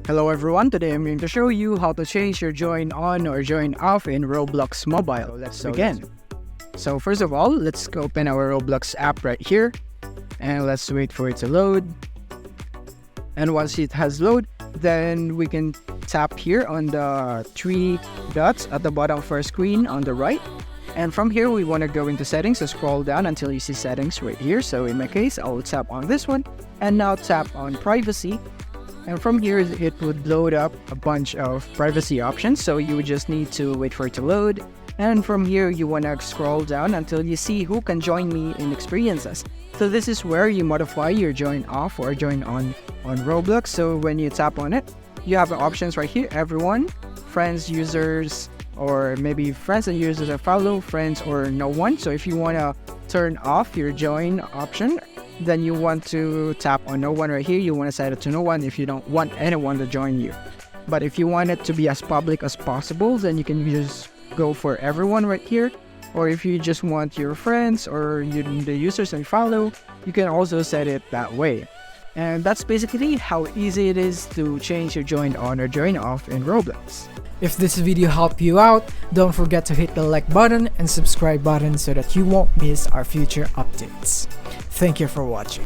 Hello everyone, today I'm going to show you how to change your join on or join off in Roblox Mobile. Let's begin. So first of all, let's open our Roblox app right here and let's wait for it to load. And once it has loaded, then we can tap here on the three dots at the bottom of our screen on the right. And from here, we want to go into settings, so scroll down until you see settings right here. So in my case, I'll tap on this one and now tap on privacy. And from here, it would load up a bunch of privacy options. So you would just need to wait for it to load. And from here, you want to scroll down until you see who can join me in experiences. So this is where you modify your join off or join on Roblox. So when you tap on it, you have options right here, everyone, friends, users, or maybe friends and users are follow, friends, or no one. So if you want to turn off your join option, then you want to tap on no one right here. You want to set it to no one if you don't want anyone to join you. But if you want it to be as public as possible, then you can just go for everyone right here. Or if you just want your friends or the users that you follow, you can also set it that way. And that's basically how easy it is to change your join on or join off in Roblox. If this video helped you out, don't forget to hit the like button and subscribe button so that you won't miss our future updates. Thank you for watching.